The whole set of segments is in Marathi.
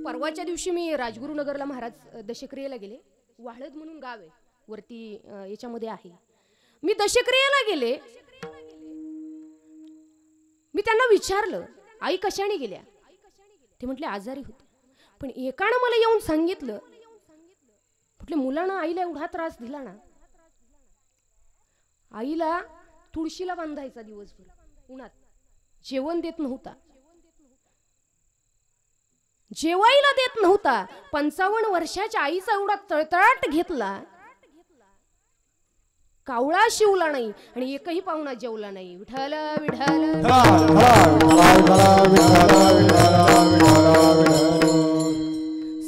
परवाच्या दिवशी मी राजगुरुनगरला महाराज दशक्रियेला गेले. वाळद म्हणून गाव आहे वरती याच्यामध्ये आहे. मी दशक्रियेला गेले. मी त्यांना विचारलं आई कशाने गेल्या. ते म्हटले आजारी होते. पण एकानं मला येऊन सांगितलं म्हटले मुलांना आईला एवढा त्रास दिला ना, आईला तुळशीला बांधायचा दिवसभर उन्हात, जेवण देत नव्हता, जेवायला देत नव्हता. 55 वर्षाच्या आईचा एवढा तळतळाट घेतला, कावळा शिवला नाही आणि एकही पाहुणा जेवला नाही. विठ्ठल विठ्ठल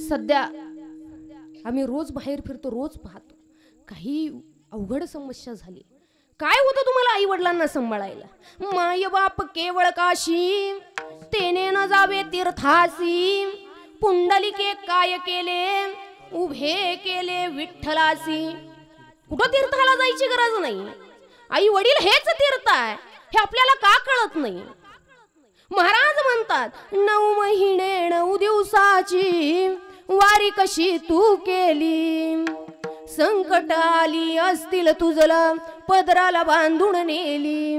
सध्या आम्ही रोज बाहेर फिरतो, रोज पाहतो काही अवघड समस्या झाली. काय होतं तुम्हाला आई वडिलांना सांभाळायला. माय बाप केवळ काशी, तेने न जावे तीर्थासी, पुंडलिके काय केले, उभे केले विठ्ठलासी. कुठं तीर्थाला जायची गरज नाही. आई वडील हेच तीर्थ आहे हे आपल्याला का कळत नाही. महाराज म्हणतात 9 महिने 9 दिवसाची वारी कशी तू केली, संकट आली असतील तुझला पदराला बांधून नेली.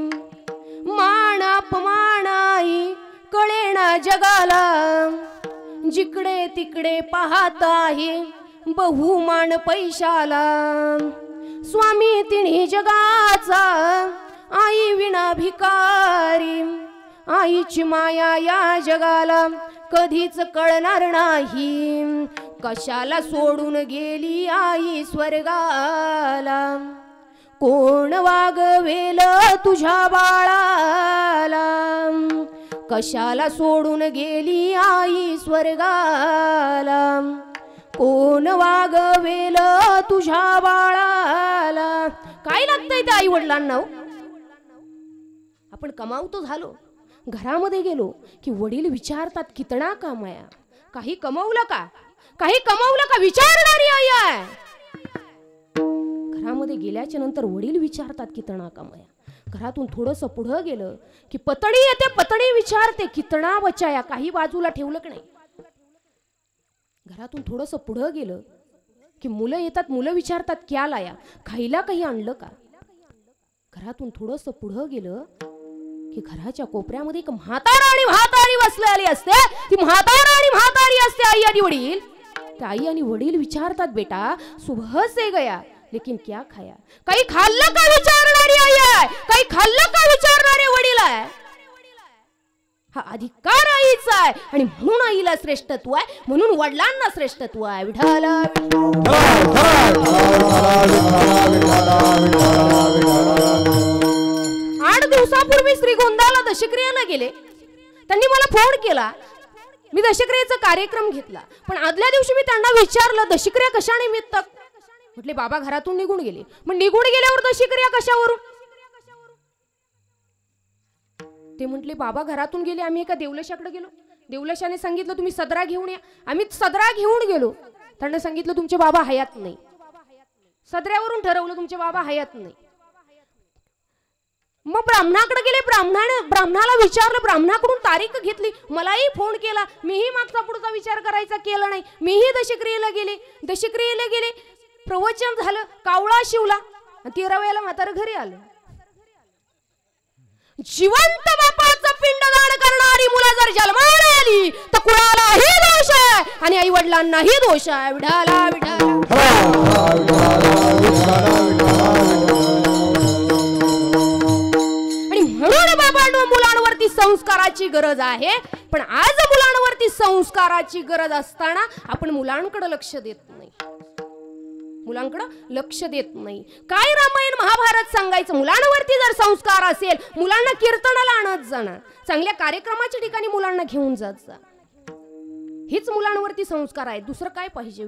मान अपमान आई कळेना जगाला, जिकडे तिकडे पाहत आहे बहुमान पैशाला. स्वामी तिन्ही जगाचा आई विना भिकारी, आईची माया या जगाला कधीच कळणार नाही. कशाला सोडून गेली आई स्वर्गाला, कोण वागवेल तुझ्या बाळाला. कशाला सोडून गेली आई स्वर्गाला, कोण वागवेल तुझ्या बाळाला. काय लागतंय त्या आई वडिलांना. आपण कमावतो झालो, घरामध्ये गेलो की वडील विचारतात कितना कमाया, काही कमवलं का, काही कमवलं का विचारणारी आई आहे. घरामध्ये गेल्याच्या नंतर वडील विचारतात कितना कमाया. घरातून थोडंसं पुढं गेलं की पत्नी येते, पत्नी विचारते कितना बचाया, काही बाजूला ठेवलं की नाही. घरातून थोडंसं पुढं गेलं की मुलं येतात, मुलं विचारतात क्या लाया, खायला काही आणलं का. घरातून थोडंसं पुढं गेलं की घराच्या कोपऱ्यामध्ये एक म्हातारा आणि म्हातारी बसलेली असते. ती म्हातारा आणि म्हातारी असते आई आणि वडील. त्या आई आणि वडील विचारतात बेटा सुबह से गया लेकिन क्या खाया, काही खाल्लं का विचारणारी आई आहे, काही खाल्लं का विचारणारे वडील आहे. हा अधिकार आईचा आहे आणि म्हणून आईला श्रेष्ठत्व आहे, म्हणून वडिलांना श्रेष्ठत्व आहे. विठ्ठल 8 दिवसापूर्वी श्रीगोंद्याला दशक्रियेला गेले. त्यांनी मला फोन केला, मी दशक्रियेचा कार्यक्रम घेतला. पण आदल्या दिवशी मी त्यांना विचारलं दशक्रिया कशानिमित्त. म्हटले बाबा घरातून निघून गेले. मग निघून गेल्यावर दशक्रिया कशावरून. ते म्हटले बाबा घरातून गेले, आम्ही एका देवलशाकडे गेलो, देवलशाने सांगितलं तुम्ही सदरा घेऊन या. आम्ही सदरा घेऊन गेलो. त्यांना सांगितलं तुमचे बाबा हयात नाही. सदऱ्यावरून ठरवलं तुमचे बाबा हयात नाही. मग ब्राह्मणाकडे गेले. ब्राह्मणाला विचारलं, ब्राह्मणाकडून तारीख घेतली, मलाही फोन केला. मीही मागचा पुढचा विचार करायचा केला नाही. मीही दशक्रियेला गेले. प्रवचन झालं, कावळा शिवला, 13व्याला म्हातारं घरी आलं. जिवंत बापाचं पिंडदान करणारी मुलं जर जन्माला आली तर कुणालाही दोष आहे आणि आई वडिलांनाही दोष आहे. विठाला आणि म्हणून बाबांनो मुलांवरती संस्काराची गरज आहे. पण आज मुलांवरती संस्काराची गरज असताना आपण मुलांकडे लक्ष देत नाही. काय रामायण महाभारत सांगायचं. मुलांवरती जर संस्कार असेल, मुलांना कीर्तनाला आणत जाणार, चांगल्या कार्यक्रमाच्या ठिकाणी मुलांना घेऊन जात जा. हेच मुलांवरती संस्कार आहे. दुसरं काय पाहिजे.